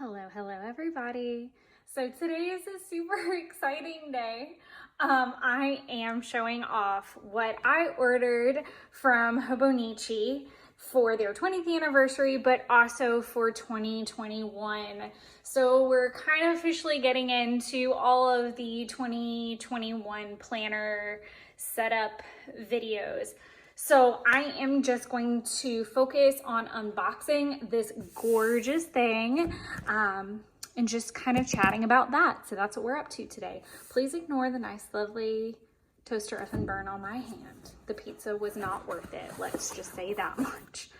Hello everybody. So today is a super exciting day. I am showing off what I ordered from Hobonichi for their 20th anniversary, but also for 2021. So we're kind of officially getting into all of the 2021 planner setup videos. So I am just going to focus on unboxing this gorgeous thing and just kind of chatting about that. So that's what we're up to today. Please ignore the nice, lovely toaster oven burn on my hand. The pizza was not worth it. Let's just say that much.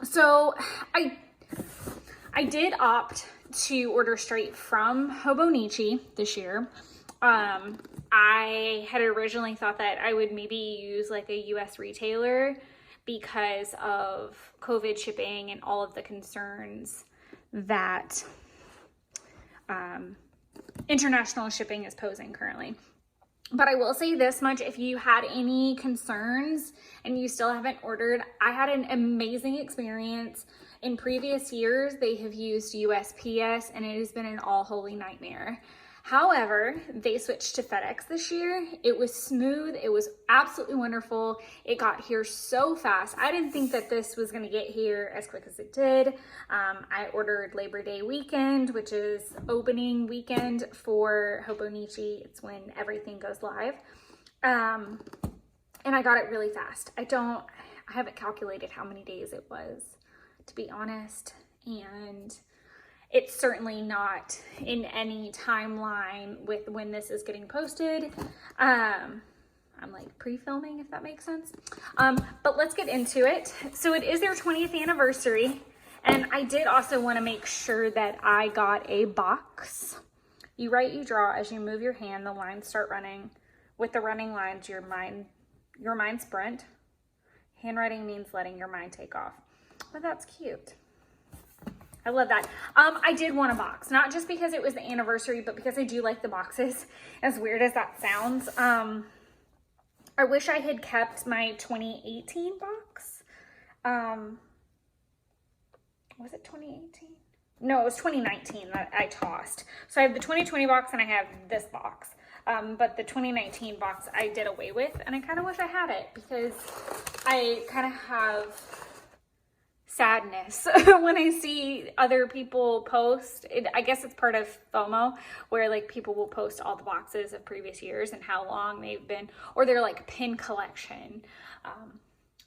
So I did opt to order straight from Hobonichi this year. I had originally thought that I would maybe use like a US retailer because of COVID shipping and all of the concerns that international shipping is posing currently. But I will say this much, if you had any concerns and you still haven't ordered, I had an amazing experience. In previous years, they have used USPS and it has been an all holy nightmare. However, they switched to FedEx this year. It was smooth. It was absolutely wonderful. It got here so fast. I didn't think that this was going to get here as quick as it did. I ordered Labor Day weekend, which is opening weekend for Hobonichi. It's when everything goes live. And I got it really fast. I haven't calculated how many days it was, to be honest. And it's certainly not in any timeline with when this is getting posted. I'm like pre-filming, if that makes sense. But let's get into it. So it is their 20th anniversary. And I did also want to make sure that I got a box. You write, you draw. As you move your hand, the lines start running. With the running lines, your mind sprint. Handwriting means letting your mind take off. But that's cute. I love that. I did want a box, not just because it was the anniversary, but because I do like the boxes, as weird as that sounds. I wish I had kept my 2018 box. Was it 2018? No, it was 2019 that I tossed. So I have the 2020 box and I have this box. But the 2019 box I did away with, and I kind of wish I had it because I kind of have sadness when I see other people post it. I guess it's part of FOMO, where like people will post all the boxes of previous years and how long they've been, or their like pin collection,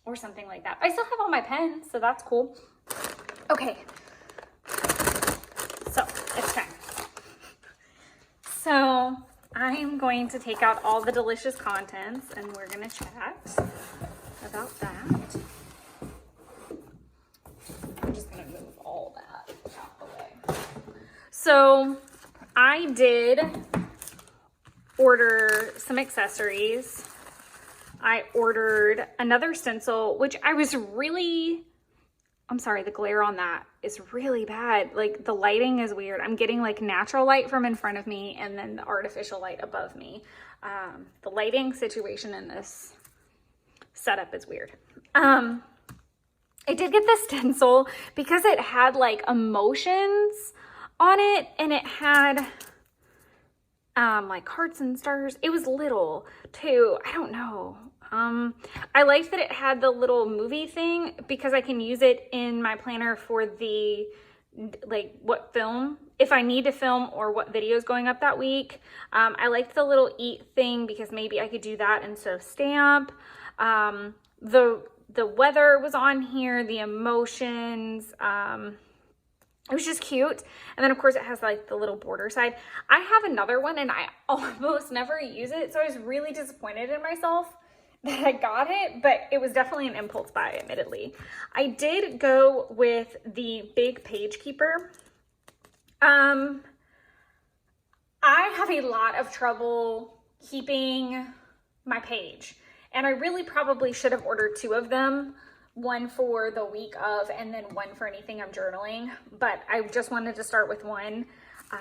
or something like that. I still have all my pens, so that's cool. Okay, so it's time. So I'm going to take out all the delicious contents and we're gonna chat about that. So I did order some accessories. I ordered another stencil, which I'm sorry, the glare on that is really bad. Like the lighting is weird. I'm getting like natural light from in front of me and then the artificial light above me. The lighting situation in this setup is weird. I did get the stencil because it had like emotions on it, and it had like hearts and stars. It was little too. I don't know. I liked that it had the little movie thing because I can use it in my planner for the like what film, if I need to film, or what video is going up that week. I liked the little eat thing because maybe I could do that instead of stamp. The weather was on here, the emotions, it was just cute. And then of course it has like the little border side. I have another one and I almost never use it. So I was really disappointed in myself that I got it, but it was definitely an impulse buy, admittedly. I did go with the big page keeper. I have a lot of trouble keeping my page, and I really probably should have ordered two of them. One for the week of, and then one for anything I'm journaling. But I just wanted to start with one. I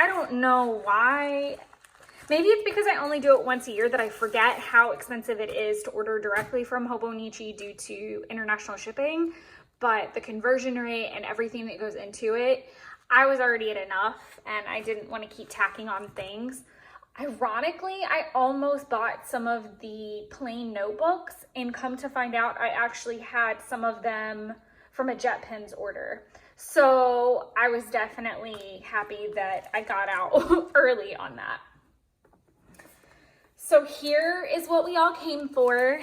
don't know why. Maybe it's because I only do it once a year that I forget how expensive it is to order directly from Hobonichi due to international shipping. but the conversion rate and everything that goes into it, I was already at enough and I didn't want to keep tacking on things. Ironically, I almost bought some of the plain notebooks, and come to find out, I actually had some of them from a JetPens order. So I was definitely happy that I got out early on that. So here is what we all came for.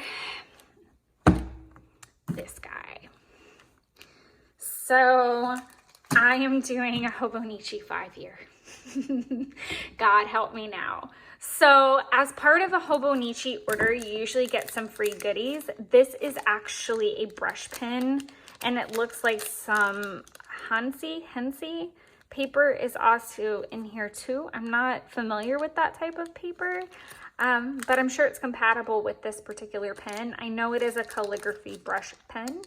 This guy. So I am doing a Hobonichi 5-year. God help me now. So as part of a Hobonichi order, you usually get some free goodies. This is actually a brush pen, and it looks like some Hensi paper is also in here too. I'm not familiar with that type of paper, but I'm sure it's compatible with this particular pen. I know it is a calligraphy brush pen.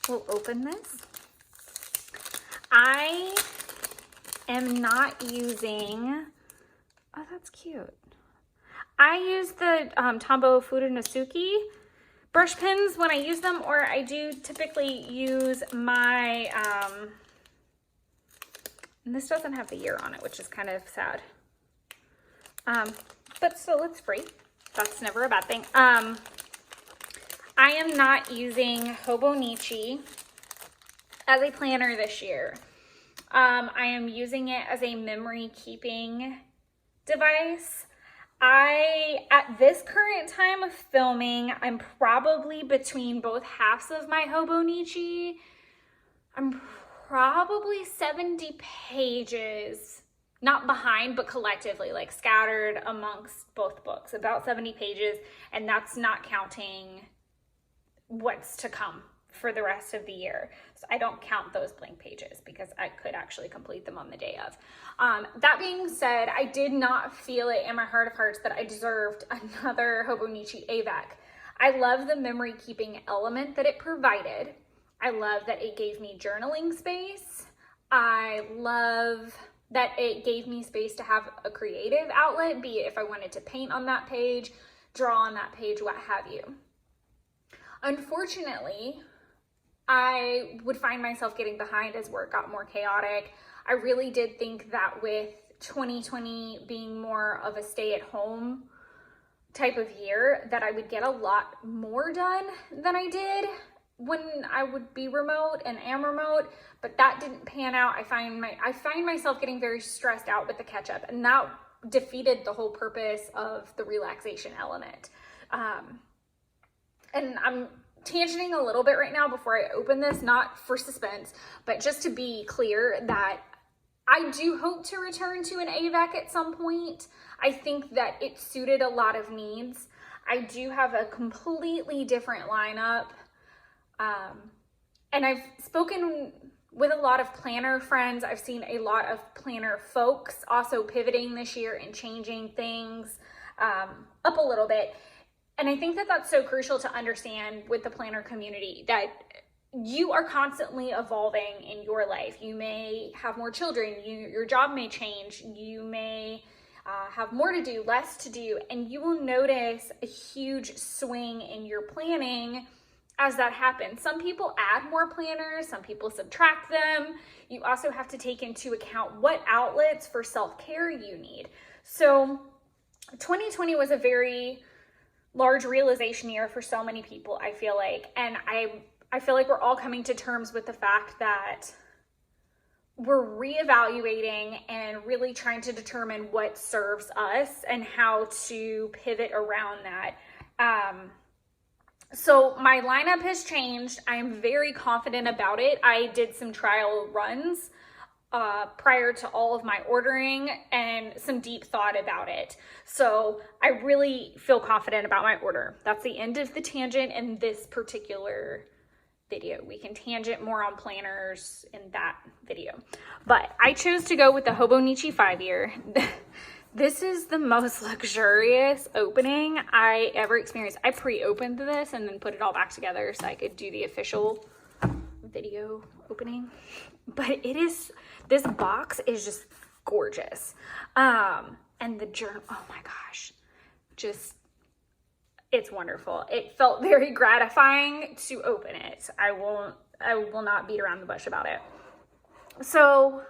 We'll open this. I am not using, oh, that's cute. I use the Tombow Fudenosuke brush pens when I use them, or I do typically use my, and this doesn't have the year on it, which is kind of sad. But still, it's free. That's never a bad thing. I am not using Hobonichi as a planner this year. I am using it as a memory keeping device. At this current time of filming, I'm probably between both halves of my Hobonichi. I'm probably 70 pages, not behind, but collectively, like scattered amongst both books, about 70 pages. And that's not counting what's to come for the rest of the year. So I don't count those blank pages because I could actually complete them on the day of. That being said, I did not feel it in my heart of hearts that I deserved another Hobonichi AVAC. I love the memory keeping element that it provided. I love that it gave me journaling space. I love that it gave me space to have a creative outlet, be it if I wanted to paint on that page, draw on that page, what have you. Unfortunately, I would find myself getting behind as work got more chaotic. I really did think that with 2020 being more of a stay-at-home type of year, that I would get a lot more done than I did when I would be remote and am remote, but that didn't pan out. I find myself getting very stressed out with the catch-up, and that defeated the whole purpose of the relaxation element. And I'm tangenting a little bit right now before I open this, not for suspense, but just to be clear that I do hope to return to an AVAC at some point. I think that it suited a lot of needs. I do have a completely different lineup. And I've spoken with a lot of planner friends. I've seen a lot of planner folks also pivoting this year and changing things up a little bit. And I think that that's so crucial to understand with the planner community, that you are constantly evolving in your life. You may have more children, your job may change, you may have more to do, less to do, and you will notice a huge swing in your planning as that happens. Some people add more planners, some people subtract them. You also have to take into account what outlets for self-care you need. So 2020 was a very large realization year for so many people, I feel like. And I feel like we're all coming to terms with the fact that we're reevaluating and really trying to determine what serves us and how to pivot around that. So my lineup has changed. I am very confident about it. I did some trial runs prior to all of my ordering and some deep thought about it. So I really feel confident about my order. That's the end of the tangent in this particular video. We can tangent more on planners in that video. But I chose to go with the Hobonichi 5-year. This is the most luxurious opening I ever experienced. I pre-opened this and then put it all back together so I could do the official video opening. But it is, this box is just gorgeous. And the journal, oh my gosh, just, it's wonderful. It felt very gratifying to open it. I won't I will not beat around the bush about it. So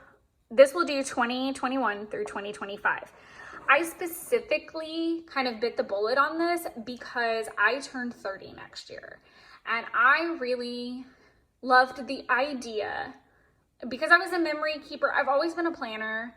this will do 2021 through 2025. I specifically kind of bit the bullet on this because I turned 30 next year. And I really loved the idea, because I was a memory keeper. I've always been a planner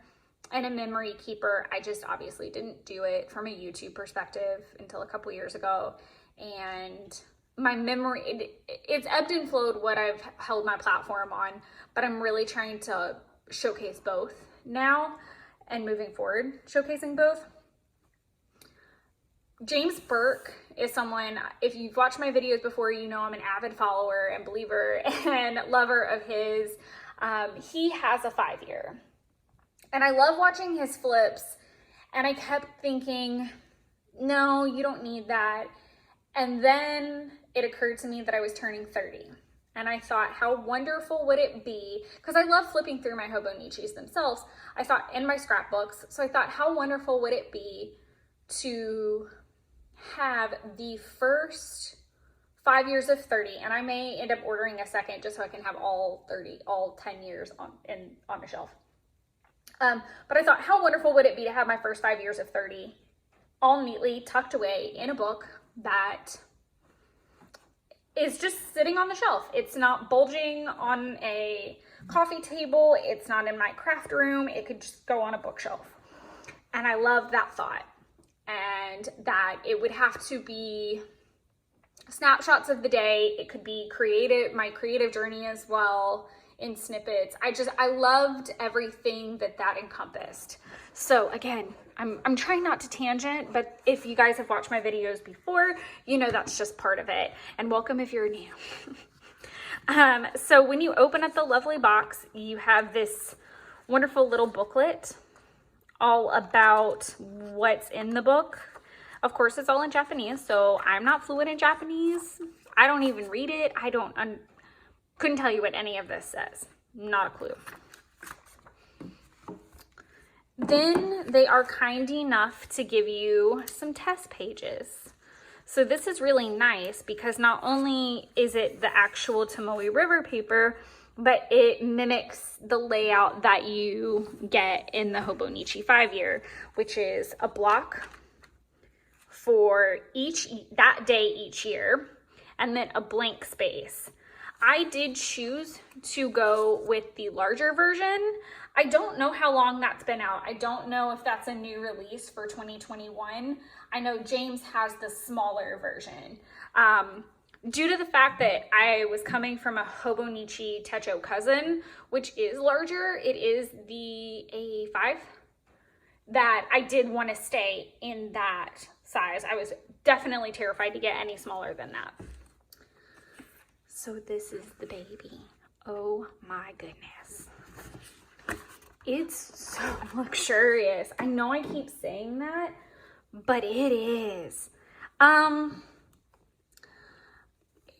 and a memory keeper. I just obviously didn't do it from a YouTube perspective until a couple years ago. And my memory, it's ebbed and flowed what I've held my platform on, but I'm really trying to showcase both now and moving forward, showcasing both. James Burke is someone, if you've watched my videos before, you know I'm an avid follower and believer and lover of his. He has a 5-year. And I love watching his flips. And I kept thinking, no, you don't need that. And then it occurred to me that I was turning 30. And I thought, how wonderful would it be? Because I love flipping through my Hobonichis themselves. I thought in my scrapbooks. So I thought, how wonderful would it be to have the first 5 years of 30, and I may end up ordering a second just so I can have all 10 years on the shelf. But I thought, how wonderful would it be to have my first 5 years of 30 all neatly tucked away in a book that is just sitting on the shelf. It's not bulging on a coffee table. It's not in my craft room. It could just go on a bookshelf. And I love that thought. And that it would have to be snapshots of the day. It could be my creative journey as well in snippets. I loved everything that encompassed. So again, I'm trying not to tangent, but if you guys have watched my videos before, you know that's just part of it. And welcome if you're new. So when you open up the lovely box, you have this wonderful little booklet all about what's in the book. Of course, it's all in Japanese, so I'm not fluent in Japanese. I don't even read it. Couldn't tell you what any of this says. Not a clue. Then they are kind enough to give you some test pages. So this is really nice because not only is it the actual Tomoe River paper, but it mimics the layout that you get in the Hobonichi 5-year, which is a block for that day each year, and then a blank space. I did choose to go with the larger version. I don't know how long that's been out. I don't know if that's a new release for 2021. I know James has the smaller version. Due to the fact that I was coming from a Hobonichi Techo cousin, which is larger, it is the A5, that I did want to stay in that size. I was definitely terrified to get any smaller than that. So this is the baby. Oh my goodness. It's so luxurious. I know I keep saying that, but it is.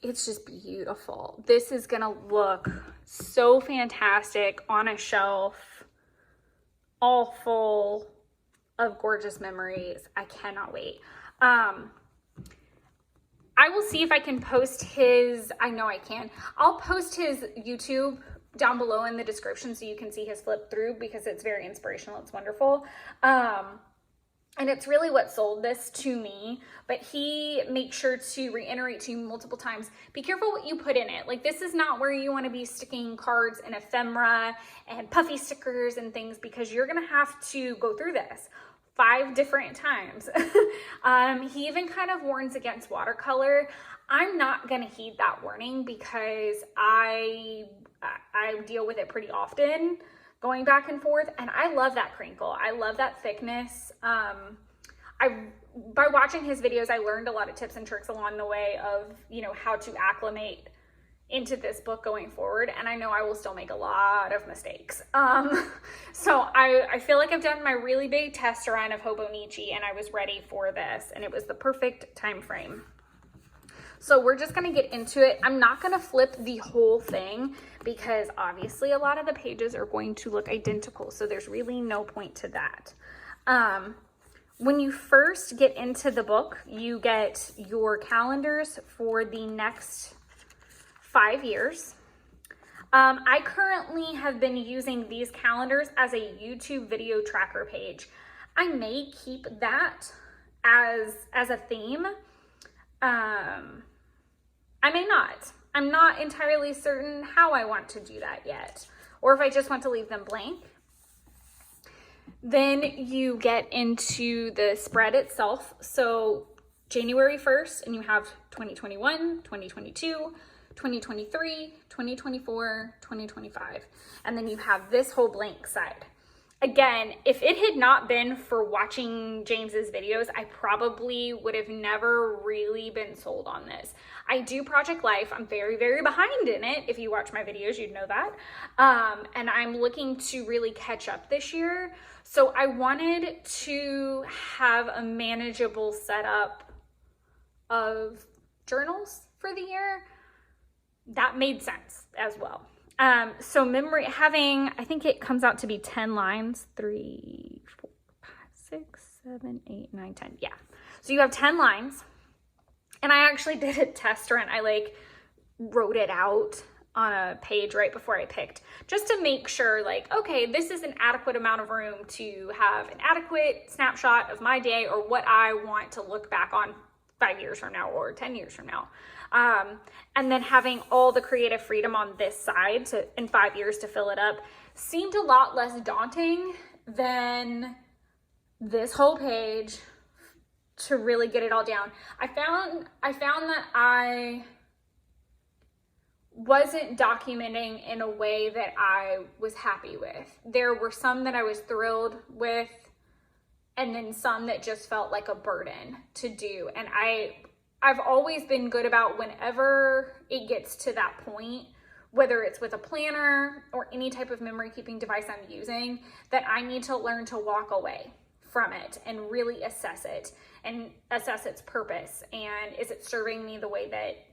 It's just beautiful. This is gonna look so fantastic on a shelf, all full of gorgeous memories. I cannot wait. I will see if I can post his, I know I can. I'll post his YouTube down below in the description so you can see his flip through because it's very inspirational. It's wonderful. And it's really what sold this to me, but he makes sure to reiterate to you multiple times, be careful what you put in it. Like, this is not where you want to be sticking cards and ephemera and puffy stickers and things, because you're going to have to go through this 5 different times. He even kind of warns against watercolor. I'm not going to heed that warning because I deal with it pretty often, going back and forth, and I love that crinkle. I love that thickness. By watching his videos, I learned a lot of tips and tricks along the way of, you know, how to acclimate into this book going forward, and I know I will still make a lot of mistakes. So I feel like I've done my really big test run of Hobonichi, and I was ready for this, and it was the perfect time frame. So we're just gonna get into it. I'm not gonna flip the whole thing because obviously a lot of the pages are going to look identical, so there's really no point to that. When you first get into the book, you get your calendars for the next 5 years. I currently have been using these calendars as a YouTube video tracker page. I may keep that as a theme. I may not. I'm not entirely certain how I want to do that yet, or if I just want to leave them blank. Then you get into the spread itself. So January 1st, and you have 2021, 2022, 2023, 2024, 2025. And then you have this whole blank side. Again, if it had not been for watching James's videos, I probably would have never really been sold on this. I do Project Life. I'm very, very behind in it. If you watch my videos, you'd know that. And I'm looking to really catch up this year. So I wanted to have a manageable setup of journals for the year. That made sense as well. So memory, having, I think it comes out to be 10 lines, 3, 4, 5, 6, 7, 8, 9, 10. Yeah. So you have 10 lines. And I actually did a test run. I wrote it out on a page right before I picked, just to make sure okay, this is an adequate amount of room to have an adequate snapshot of my day or what I want to look back on 5 years from now or 10 years from now. And then having all the creative freedom on this side in 5 years to fill it up seemed a lot less daunting than this whole page to really get it all down. I found that I wasn't documenting in a way that I was happy with. There were some that I was thrilled with, and then some that just felt like a burden to do. And I've always been good about whenever it gets to that point, whether it's with a planner or any type of memory keeping device I'm using, that I need to learn to walk away from it and really assess it and assess its purpose. And is it serving me the way that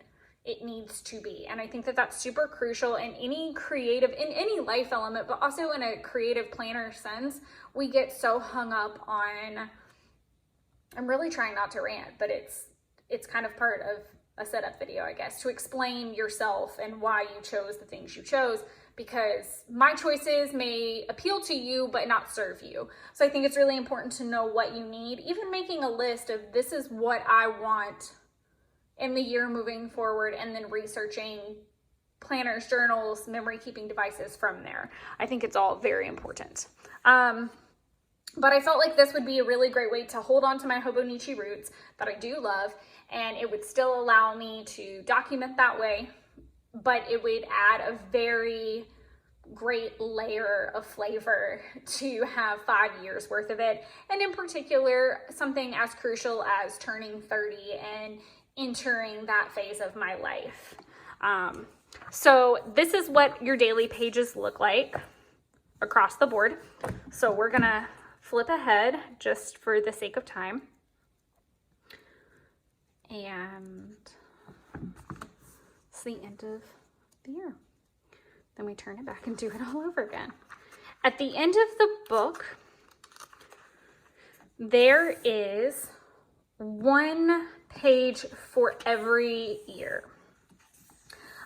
it needs to be? And I think that that's super crucial in any creative, in any life element, but also in a creative planner sense. We get so hung up on, I'm really trying not to rant, but it's kind of part of a setup video, I guess, to explain yourself and why you chose the things you chose, because my choices may appeal to you but not serve you. So I think it's really important to know what you need, even making a list of this is what I want in the year moving forward, and then researching planners, journals, memory keeping devices from there. I think it's all very important. But I felt like this would be a really great way to hold on to my Hobonichi roots that I do love, and it would still allow me to document that way, but it would add a very great layer of flavor to have 5 years worth of it. And in particular, something as crucial as turning 30 and entering that phase of my life. So this is what your daily pages look like across the board. So we're gonna flip ahead just for the sake of time. And it's the end of the year. Then we turn it back and do it all over again. At the end of the book, there is 1 page for every year.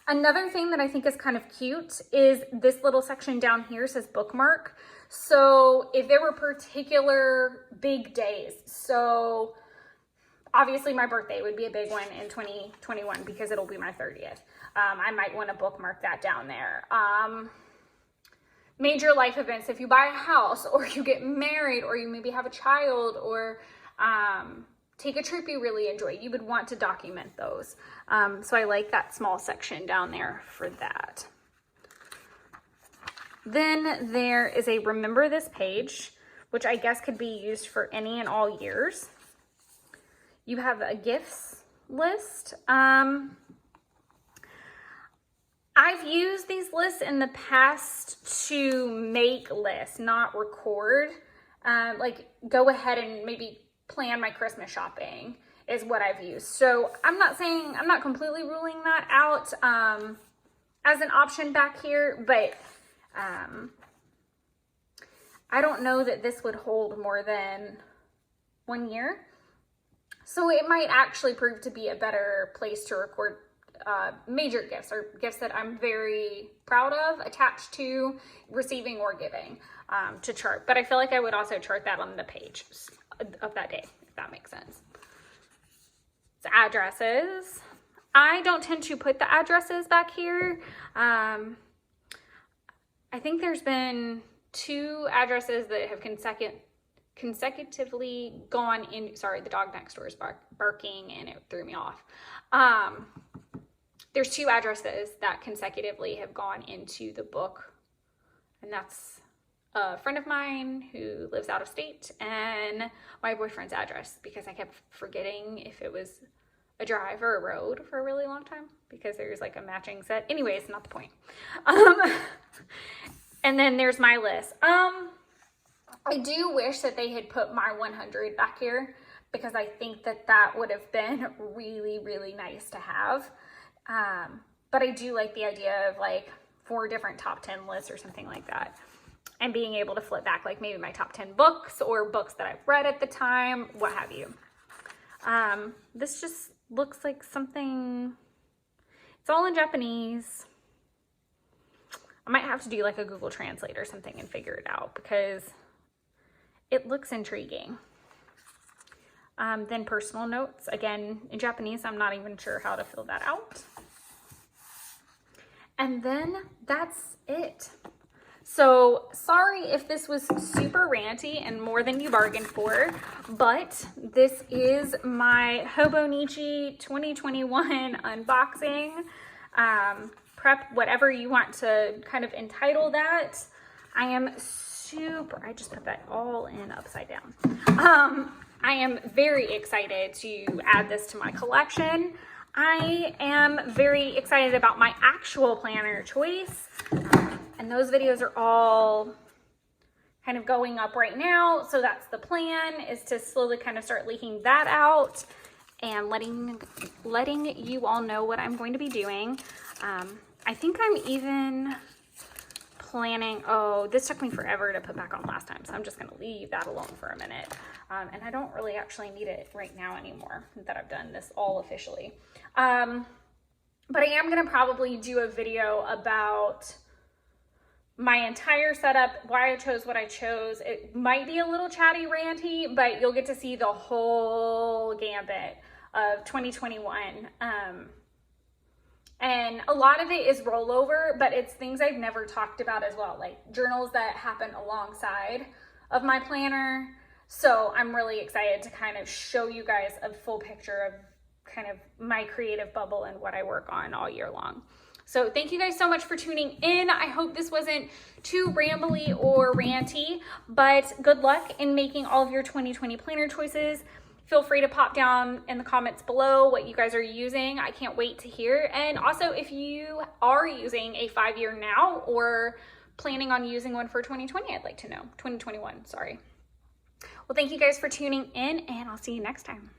Another thing that I think is kind of cute is this little section down here says bookmark. So if there were particular big days, so obviously my birthday would be a big one in 2021 because it'll be my 30th. I might want to bookmark that down there. Major life events, if you buy a house or you get married or you maybe have a child or take a trip you really enjoy, you would want to document those. So I like that small section down there for that. Then there is a remember this page, which I guess could be used for any and all years. You have a gifts list. I've used these lists in the past to make lists, not record. Like go ahead and maybe plan my Christmas shopping is what I've used. So I'm not completely ruling that out as an option back here, but I don't know that this would hold more than 1 year. So it might actually prove to be a better place to record major gifts or gifts that I'm very proud of, attached to, receiving or giving to chart. But I feel like I would also chart that on the page of that day, if that makes sense. It's addresses. I don't tend to put the addresses back here. I think there's been 2 addresses that have consecutively gone in. Sorry, the dog next door is barking and it threw me off. There's 2 addresses that consecutively have gone into the book, and that's a friend of mine who lives out of state and my boyfriend's address, because I kept forgetting if it was a drive or a road for a really long time because there's like a matching set. Anyways, not the point. And then there's my list. I do wish that they had put my 100 back here, because I think that that would have been really, really nice to have. But I do like the idea of like 4 different top 10 lists or something like that, and being able to flip back like maybe my top 10 books or books that I've read at the time, what have you. This just looks like something, it's all in Japanese. I might have to do like a Google Translate or something and figure it out, because it looks intriguing. Then personal notes, again, in Japanese. I'm not even sure how to fill that out. And then that's it. So sorry if this was super ranty and more than you bargained for, but this is my Hobonichi 2021 unboxing, prep, whatever you want to kind of entitle that. I am I just put that all in upside down. I am very excited to add this to my collection. I am very excited about my actual planner choice. And those videos are all kind of going up right now. So that's the plan, is to slowly kind of start leaking that out and letting you all know what I'm going to be doing. I think I'm even planning, oh, this took me forever to put back on last time, so I'm just going to leave that alone for a minute. And I don't really actually need it right now anymore that I've done this all officially. But I am going to probably do a video about my entire setup, why I chose what I chose. It might be a little chatty, ranty, but you'll get to see the whole gambit of 2021. And a lot of it is rollover, but it's things I've never talked about as well, like journals that happen alongside of my planner. So I'm really excited to kind of show you guys a full picture of kind of my creative bubble and what I work on all year long. So thank you guys so much for tuning in. I hope this wasn't too rambly or ranty, but good luck in making all of your 2020 planner choices. Feel free to pop down in the comments below what you guys are using. I can't wait to hear. And also, if you are using a 5-year now or planning on using one for 2020, I'd like to know. 2021, sorry. Well, thank you guys for tuning in, and I'll see you next time.